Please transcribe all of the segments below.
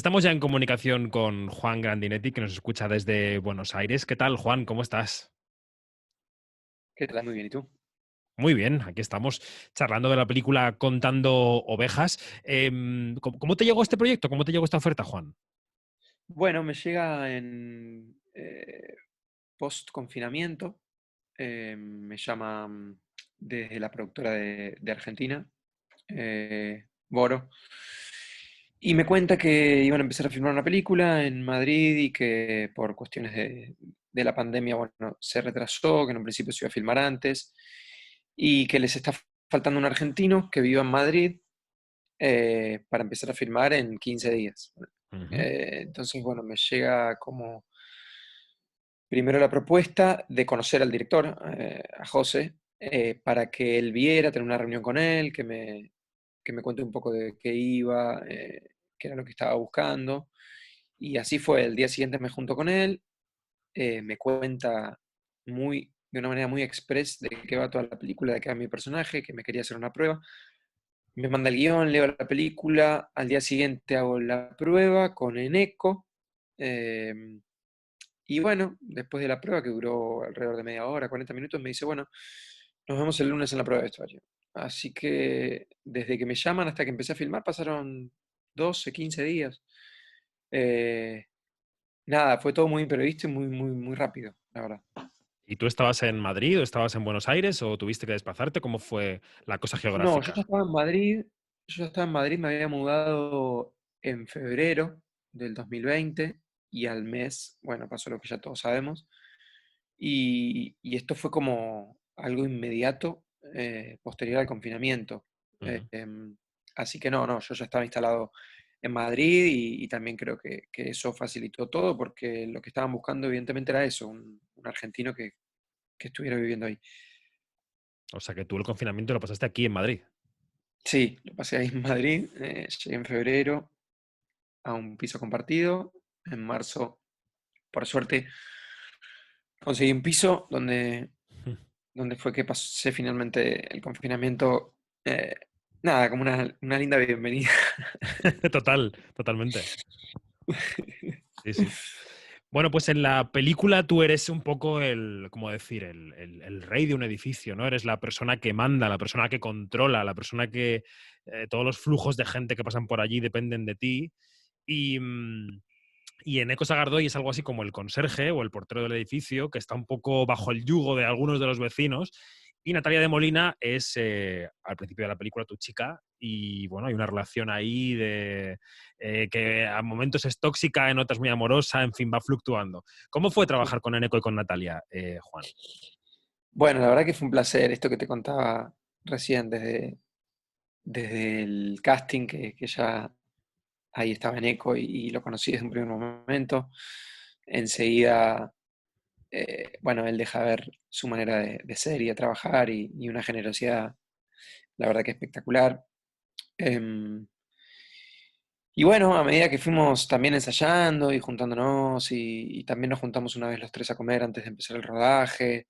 Estamos ya en comunicación con Juan Grandinetti, que nos escucha desde Buenos Aires. ¿Qué tal, Juan? ¿Cómo estás? ¿Qué tal? Muy bien, ¿y tú? Muy bien, aquí estamos charlando de la película Contando Ovejas. ¿Cómo te llegó este proyecto? ¿Cómo te llegó esta oferta, Juan? Bueno, me llega en post-confinamiento, me llaman desde la productora de Argentina, Boro, y me cuenta que iban a empezar a filmar una película en Madrid y que por cuestiones de la pandemia, bueno, se retrasó, que en un principio se iba a filmar antes, y que les está faltando un argentino que viva en Madrid para empezar a filmar en 15 días. Ujú. Entonces, bueno, me llega como primero la propuesta de conocer al director, a José, para que él viera, tener una reunión con él, que me cuente un poco de qué iba, qué era lo que estaba buscando. Y así fue, el día siguiente me junto con él, me cuenta de una manera muy express de qué va toda la película, de qué va mi personaje, que me quería hacer una prueba. Me manda el guión, leo la película, al día siguiente hago la prueba con Eneco. em, y bueno, después de la prueba, que duró alrededor de media hora, 40 minutos, me dice, bueno, nos vemos el lunes en la prueba de vestuario. Así que desde que me llaman hasta que empecé a filmar pasaron 12, 15 días. Eh, Nada, fue todo muy imprevisto y muy, muy, muy rápido, la verdad. ¿Y tú estabas en Madrid o estabas en Buenos Aires o tuviste que desplazarte? ¿Cómo fue la cosa No, yo ya geográfica? estaba en Madrid, yo ya estaba en Madrid, me había mudado en febrero del 2020 y al mes, bueno, pasó lo que ya todos sabemos. Y esto fue como algo inmediato, posterior al confinamiento. Ujú. Así que no, no, yo ya estaba instalado en Madrid y también creo que eso facilitó todo porque lo que estaban buscando evidentemente era eso, un argentino que estuviera viviendo ahí. O sea que tú el confinamiento lo pasaste aquí en Madrid. Sí, lo pasé ahí en Madrid, llegué en febrero a un piso compartido, en marzo, por suerte, conseguí un piso donde fue que pasé finalmente el confinamiento. eh, Nada, como una linda bienvenida. Total, totalmente. Sí, sí. Bueno, pues en la película tú eres un poco el, ¿cómo decir? El rey de un edificio, ¿no? Eres la persona que manda, la persona que controla, la persona que todos los flujos de gente que pasan por allí dependen de ti. Y, y en Eco Sagardoy es algo así como el conserje o el portero del edificio, que está un poco bajo el yugo de algunos de los vecinos. Y Natalia de Molina es, al principio de la película, tu chica. Y bueno, hay una relación ahí de que a momentos es tóxica, en otras muy amorosa, en fin, va fluctuando. ¿Cómo fue trabajar con Eneco y con Natalia, Juan? Bueno, la verdad que fue un placer esto que te contaba recién, desde el casting, que ya ahí estaba en Eco y lo conocí desde un primer momento. Enseguida, bueno, él deja ver su manera de ser y de trabajar y una generosidad, la verdad que espectacular. Em, Y bueno, a medida que fuimos también ensayando y juntándonos, y también nos juntamos una vez los tres a comer antes de empezar el rodaje,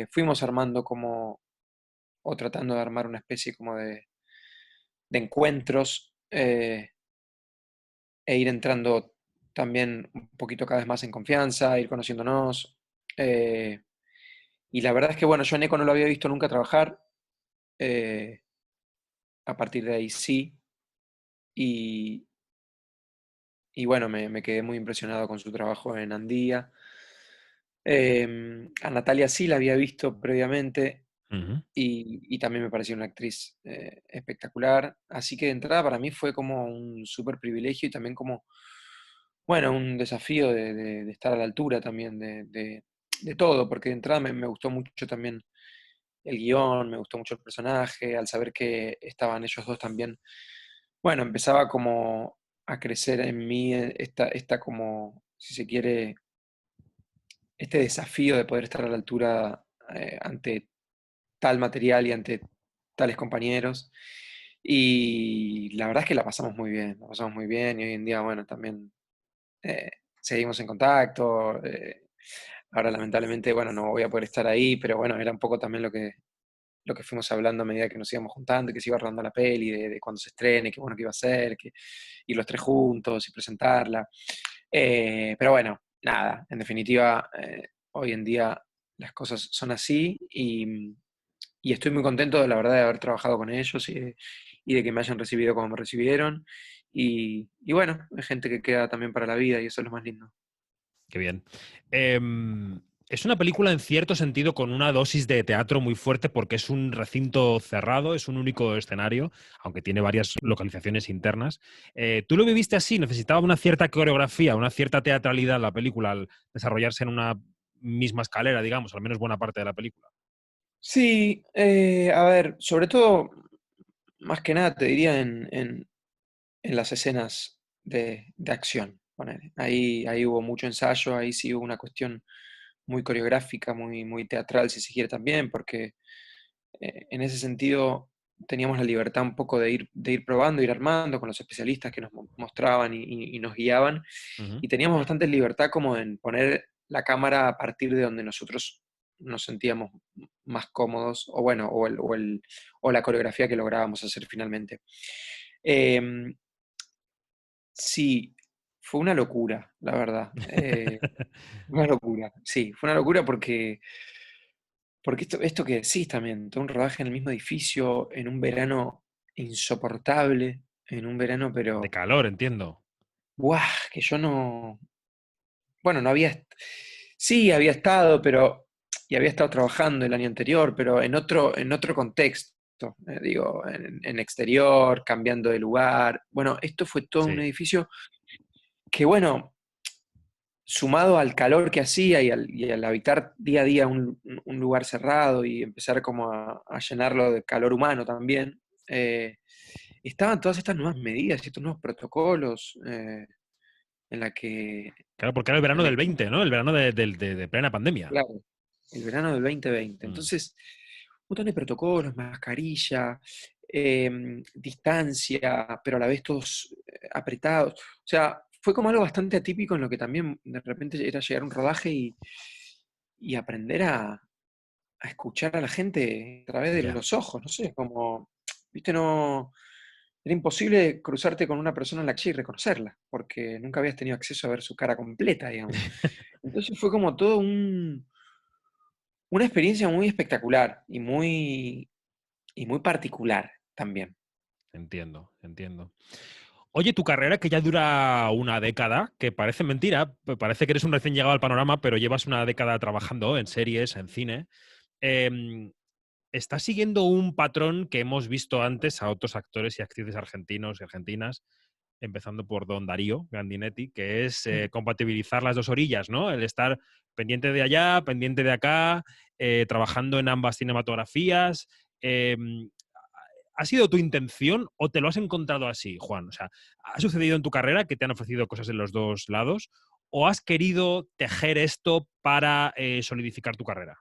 fuimos armando como, o tratando de armar una especie como de encuentros, e ir entrando también un poquito cada vez más en confianza, ir conociéndonos. eh, y la verdad es que, bueno, yo a Neko no lo había visto nunca trabajar, eh, a partir de ahí sí, y, y bueno, me quedé muy impresionado con su trabajo en Andía. A Natalia sí la había visto previamente Ujú. y también me pareció una actriz espectacular. Así que de entrada para mí fue como un súper privilegio y también como, bueno, un desafío de estar a la altura también de todo, porque de entrada me gustó mucho también el guión, me gustó mucho el personaje, al saber que estaban ellos dos también. Bueno, empezaba como a crecer en mí esta como, si se quiere, este desafío de poder estar a la altura ante tal material y ante tales compañeros. Y la verdad es que la pasamos muy bien, la pasamos muy bien y hoy en día, bueno, también eh, seguimos en contacto. Ahora lamentablemente, bueno, no voy a poder estar ahí, pero bueno, era un poco también lo que fuimos hablando a medida que nos íbamos juntando, que se iba rodando la peli, de cuándo se estrene, qué bueno que iba a ser, que ir los tres juntos y presentarla. Pero bueno, nada, en definitiva, hoy en día las cosas son así y estoy muy contento, la verdad, de haber trabajado con ellos y de que me hayan recibido como me recibieron. Y bueno, hay gente que queda también para la vida y eso es lo más lindo. Qué bien. Es una película en cierto sentido con una dosis de teatro muy fuerte porque es un recinto cerrado, es un único escenario, aunque tiene varias localizaciones internas. ¿Tú lo viviste así? ¿Necesitaba una cierta coreografía, una cierta teatralidad la película al desarrollarse en una misma escalera, digamos, al menos buena parte de la película? Sí, a ver, sobre todo, más que nada te diría en las escenas de acción. Ponele. Ahí hubo mucho ensayo, ahí sí hubo una cuestión muy coreográfica, muy teatral, si se quiere también, porque en ese sentido teníamos la libertad un poco de ir probando, ir armando con los especialistas que nos mostraban y nos guiaban, Ujú. y teníamos bastante libertad como en poner la cámara a partir de donde nosotros nos sentíamos más cómodos, o bueno, o la coreografía que lográbamos hacer finalmente. Em, sí, fue una locura, la verdad. Una locura, sí, fue una locura porque esto que decís también, todo un rodaje en el mismo edificio, en un verano insoportable, en un verano, De pero, calor, entiendo. ¡guau! Que yo no, bueno, no había, sí, había estado, y había estado trabajando el año anterior, pero en otro contexto, digo, en exterior, cambiando de lugar. Bueno, esto fue todo un Sí. edificio que, bueno, sumado al calor que hacía y al habitar día a día un lugar cerrado y empezar como a llenarlo de calor humano también, estaban todas estas nuevas medidas y estos nuevos protocolos en la que, Claro, porque era el en verano la del que, 20, ¿no? El verano de plena pandemia. claro, el verano del 2020. Mm. Entonces, un montón de protocolos, mascarilla, distancia, pero a la vez todos apretados. O sea, fue como algo bastante atípico en lo que también de repente era llegar a un rodaje y aprender a escuchar a la gente a través de Ya. los ojos, no sé, como, viste, no, era imposible cruzarte con una persona en la calle y reconocerla, porque nunca habías tenido acceso a ver su cara completa, digamos. Entonces fue como todo una experiencia muy espectacular y muy particular también. Entiendo, entiendo. Oye, tu carrera que ya dura una década, que parece mentira, parece que eres un recién llegado al panorama, pero llevas una década trabajando en series, en cine. em, ¿Estás siguiendo un patrón que hemos visto antes a otros actores y actrices argentinos y argentinas, empezando por Don Darío Grandinetti, que es compatibilizar las dos orillas, ¿no? El estar pendiente de allá, pendiente de acá, trabajando en ambas cinematografías. em, ¿Ha sido tu intención o te lo has encontrado así, Juan? O sea, ¿ha sucedido en tu carrera que te han ofrecido cosas en los dos lados? ¿O has querido tejer esto para solidificar tu carrera?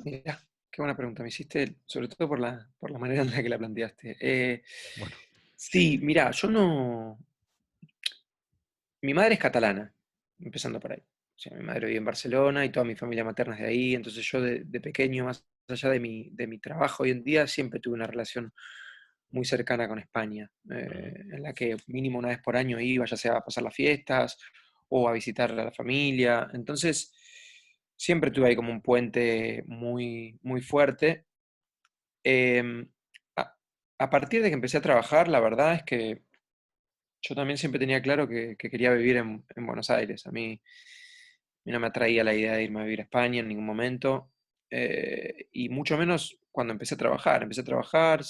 Mirá, qué buena pregunta me hiciste, sobre todo por la manera en la que la planteaste. Bueno, Sí, mira, yo no. Mi madre es catalana, empezando por ahí. O sea, mi madre vive en Barcelona y toda mi familia materna es de ahí, entonces yo de pequeño, más allá de mi trabajo hoy en día, siempre tuve una relación muy cercana con España, ujú, en la que mínimo una vez por año iba, ya sea a pasar las fiestas o a visitar a la familia. Entonces, siempre tuve ahí como un puente muy, muy fuerte. Em, a, a partir de que empecé a trabajar, la verdad es que yo también siempre tenía claro que quería vivir en Buenos Aires. A mí no me atraía la idea de irme a vivir a España en ningún momento, y mucho menos cuando empecé a trabajar. Empecé a trabajar,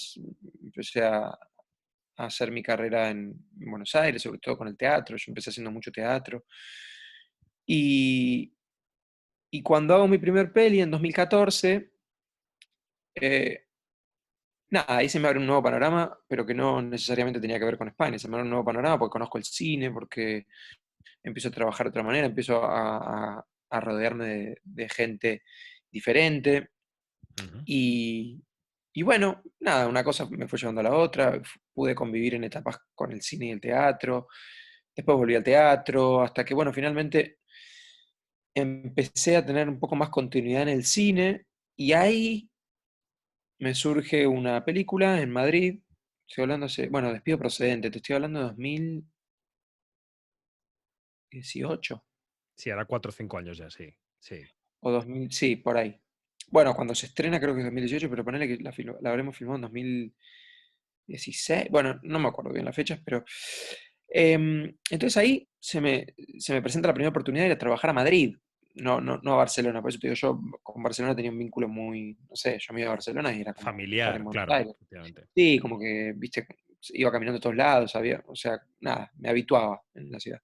empecé a hacer mi carrera en Buenos Aires, sobre todo con el teatro. Yo empecé haciendo mucho teatro. Y, y cuando hago mi primer peli en 2014, eh, nada, ahí se me abre un nuevo panorama, pero que no necesariamente tenía que ver con España. Se me abre un nuevo panorama porque conozco el cine, porque empiezo a trabajar de otra manera, empiezo a rodearme de gente diferente. ujú. Y, y bueno, nada, una cosa me fue llevando a la otra, pude convivir en etapas con el cine y el teatro, después volví al teatro, hasta que, bueno, finalmente empecé a tener un poco más continuidad en el cine y ahí me surge una película en Madrid. Estoy hablando bueno, Despido Procedente, te estoy hablando de 2018 Sí, ahora 4 o 5 años ya, sí. Sí. o 2000, sí, por ahí. Bueno, cuando se estrena creo que es 2018, pero ponele que la habremos filmado en 2016. Bueno, no me acuerdo bien las fechas, pero entonces ahí se me presenta la primera oportunidad de ir a trabajar a Madrid, no a Barcelona. Por eso te digo, yo con Barcelona tenía un vínculo muy, no sé, yo me iba a Barcelona y era como estar en Familiar, Buenos claro, Aires. efectivamente. Sí, como que, viste, iba caminando a todos lados, sabía, o sea, nada, me habituaba en la ciudad.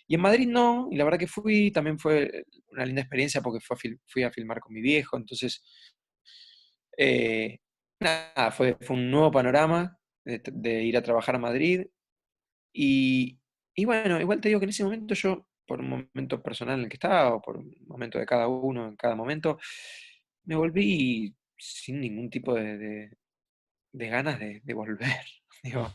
Y en Madrid no, y la verdad que fui, también fue una linda experiencia porque fui a filmar con mi viejo, entonces, nada, fue un nuevo panorama de ir a trabajar a Madrid. Y, y bueno, igual te digo que en ese momento yo, por un momento personal en el que estaba, o por un momento de cada uno en cada momento, me volví sin ningún tipo de ganas de volver. Digo,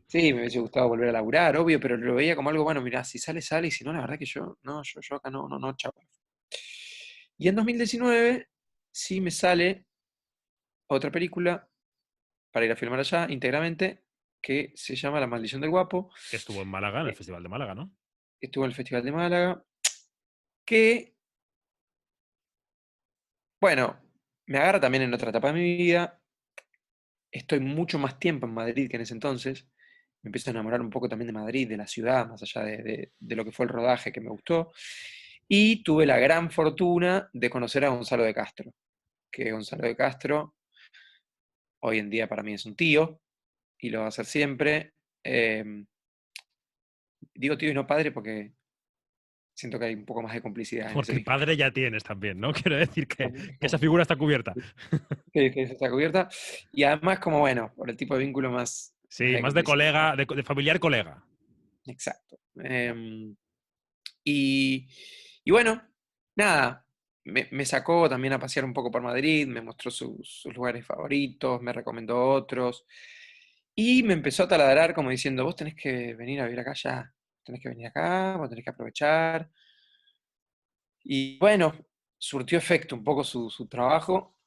sí, me hubiese gustado volver a laburar, obvio, pero lo veía como algo, bueno, mirá, si sale, sale, y si no, la verdad que yo, no, yo acá no, no, no, chao. Y en 2019 sí me sale otra película para ir a filmar allá íntegramente, que se llama La Maldición del Guapo, Que estuvo en Málaga, en el que Festival de Málaga, ¿no? estuvo en el Festival de Málaga, que, bueno, me agarra también en otra etapa de mi vida. Estoy mucho más tiempo en Madrid que en ese entonces. Me empiezo a enamorar un poco también de Madrid, de la ciudad, más allá de lo que fue el rodaje que me gustó. Y tuve la gran fortuna de conocer a Gonzalo de Castro, que Gonzalo de Castro hoy en día para mí es un tío y lo va a ser siempre. Eh, Digo tío y no padre porque siento que hay un poco más de complicidad en ese Porque vínculo. padre ya tienes también, ¿no? Quiero decir que esa figura está cubierta. Que está cubierta. Y además, como bueno, por el tipo de vínculo más Sí, de más de complicidad. colega, de familiar colega. Exacto. Ya. Y, y bueno, nada, me sacó también a pasear un poco por Madrid, me mostró sus lugares favoritos, me recomendó otros. Y me empezó a taladrar como diciendo, vos tenés que venir a vivir acá ya, tenés que venir acá, vos tenés que aprovechar. Y bueno, surtió efecto un poco su trabajo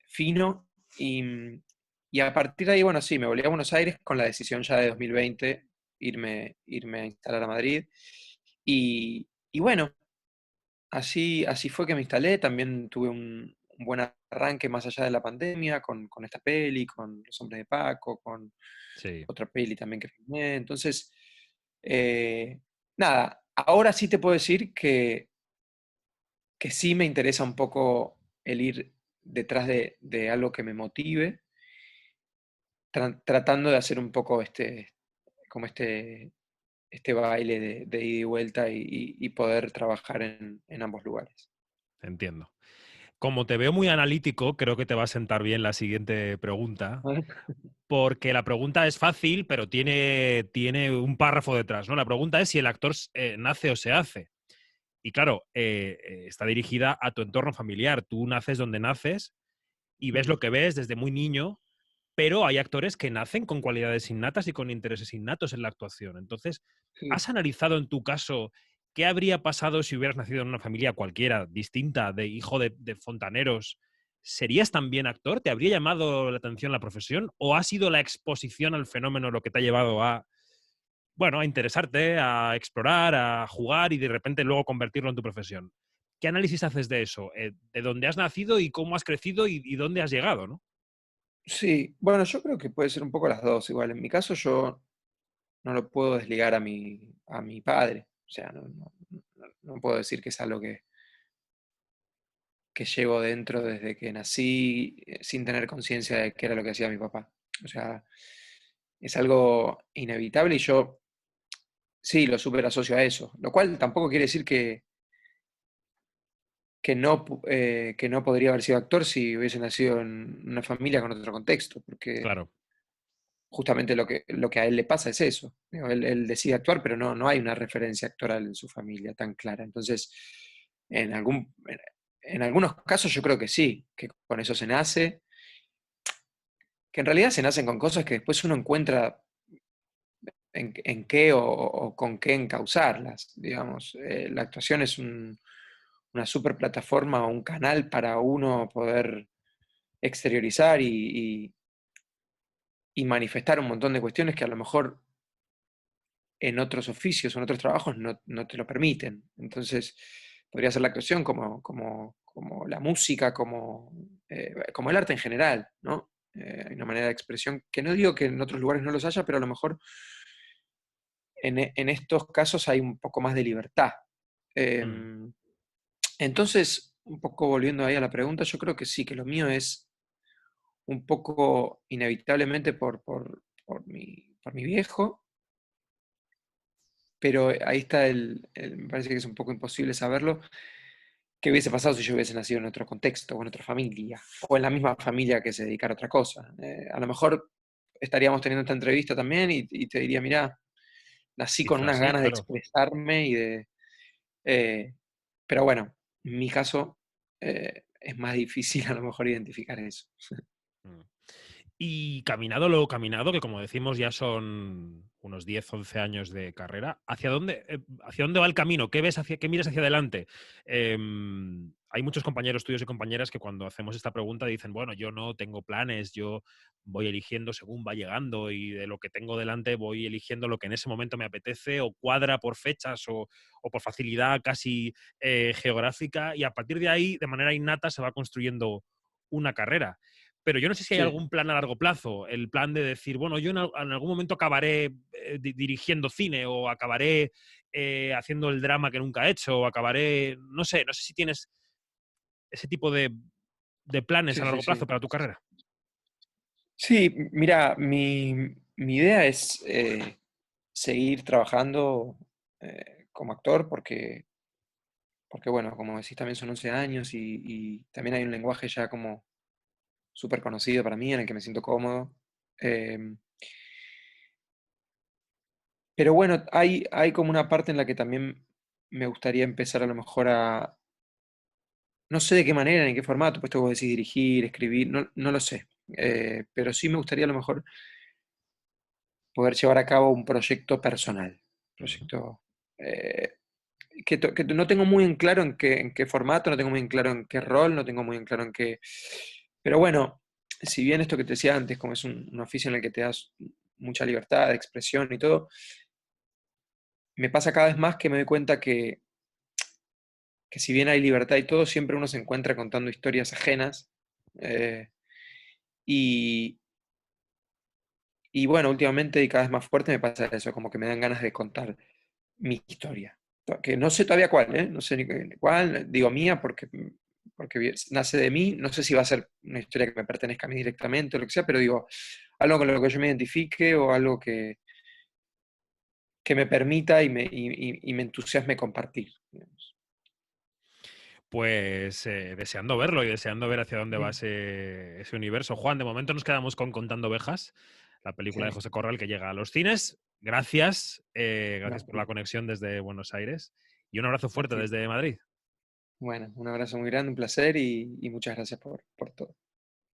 fino y, y a partir de ahí, bueno, sí, me volví a Buenos Aires con la decisión ya de 2020 irme a instalar a Madrid. Y bueno, así fue que me instalé, también tuve un buen arranque más allá de la pandemia con esta peli, con Los Hombres de Paco, con Sí, otra peli también que filmé. Entonces, eh, nada, ahora sí te puedo decir que sí me interesa un poco el ir detrás de algo que me motive, tratando de hacer un poco como este baile de ida y vuelta y poder trabajar en ambos lugares. entiendo. Como te veo muy analítico, creo que te va a sentar bien la siguiente pregunta, porque la pregunta es fácil, pero tiene un párrafo detrás, ¿no? La pregunta es si el actor nace o se hace. Y claro, está dirigida a tu entorno familiar. Tú naces donde naces y ves Mm, lo que ves desde muy niño, pero hay actores que nacen con cualidades innatas y con intereses innatos en la actuación. Entonces, sí. ¿has analizado en tu caso qué habría pasado si hubieras nacido en una familia cualquiera, distinta, de hijo de fontaneros? ¿Serías también actor? ¿Te habría llamado la atención la profesión? ¿O ha sido la exposición al fenómeno lo que te ha llevado a, bueno, a interesarte, a explorar, a jugar y de repente luego convertirlo en tu profesión? ¿Qué análisis haces de eso? ¿De dónde has nacido y cómo has crecido y dónde has llegado, ¿no? Sí, bueno, yo creo que puede ser un poco las dos. Igual, en mi caso yo no lo puedo desligar a mi padre. O sea, no puedo decir que es algo que llevo dentro desde que nací sin tener conciencia de qué era lo que hacía mi papá. O sea, es algo inevitable y yo sí lo súper asocio a eso. Lo cual tampoco quiere decir que no podría haber sido actor si hubiese nacido en una familia con otro contexto, porque Claro. justamente lo que a él le pasa es eso. Digo, él decide actuar, pero no hay una referencia actoral en su familia tan clara. Entonces, en algún, en algunos casos yo creo que sí, que con eso se nace, que en realidad se nacen con cosas que después uno encuentra en qué o con qué encauzarlas, digamos. La actuación es una super plataforma o un canal para uno poder exteriorizar y manifestar un montón de cuestiones que a lo mejor en otros oficios o en otros trabajos no te lo permiten. Entonces, podría ser la actuación como la música, como el arte en general, ¿no? Hay una manera de expresión que no digo que en otros lugares no los haya, pero a lo mejor en estos casos hay un poco más de libertad. Mm, Em, entonces, un poco volviendo ahí a la pregunta, yo creo que sí, que lo mío es un poco inevitablemente por mi viejo, pero ahí está me parece que es un poco imposible saberlo, qué hubiese pasado si yo hubiese nacido en otro contexto, o en otra familia, o en la misma familia que se dedicara a otra cosa. A lo mejor estaríamos teniendo esta entrevista también y te diría, mira, nací con quizás unas sí, ganas de claro. expresarme eh, pero bueno, en mi caso es más difícil a lo mejor identificar eso. Mm. Y caminado lo caminado, que como decimos ya son unos 10 11 años de carrera, hacia dónde va el camino? ¿Qué ves qué miras hacia adelante? Hay muchos compañeros tuyos y compañeras que cuando hacemos esta pregunta dicen, bueno, yo no tengo planes, yo voy eligiendo según va llegando y de lo que tengo delante voy eligiendo lo que en ese momento me apetece o cuadra por fechas o por facilidad casi geográfica y a partir de ahí, de manera innata, se va construyendo una carrera. Pero yo no sé si hay Sí, algún plan a largo plazo, el plan de decir, bueno, yo en algún momento acabaré dirigiendo cine o acabaré haciendo el drama que nunca he hecho o acabaré, no sé si tienes ese tipo de planes a sí, sí, largo plazo sí. para tu carrera. Sí, mira, mi idea es seguir trabajando como actor porque, bueno, como decís, también son 11 años y también hay un lenguaje ya como súper conocido para mí en el que me siento cómodo. Em, pero bueno, hay como una parte en la que también me gustaría empezar a lo mejor no sé de qué manera, ni en qué formato, puesto que vos decís dirigir, escribir, no lo sé. Pero sí me gustaría a lo mejor poder llevar a cabo un proyecto personal. Ujú. Proyecto eh, que no tengo muy en claro en qué formato, no tengo muy en claro en qué rol, no tengo muy en claro en qué. Pero bueno, si bien esto que te decía antes, como es un oficio en el que te das mucha libertad de expresión y todo, me pasa cada vez más que me doy cuenta que si bien hay libertad y todo, siempre uno se encuentra contando historias ajenas. eh, y, y bueno, últimamente y cada vez más fuerte me pasa eso, como que me dan ganas de contar mi historia. Que no sé todavía cuál, ¿eh? No sé ni cuál, digo mía porque nace de mí, no sé si va a ser una historia que me pertenezca a mí directamente o lo que sea, pero digo, algo con lo que yo me identifique o algo que me permita y me entusiasme compartir, digamos. Pues deseando verlo y deseando ver hacia dónde va Mm, ese universo. Juan, de momento nos quedamos con Contando Ovejas, la película de sí, José Corral que llega a los cines. Gracias, no, gracias por la conexión desde Buenos Aires y un abrazo a fuerte ti. desde Madrid. Bueno, un abrazo muy grande, un placer y muchas gracias por todo.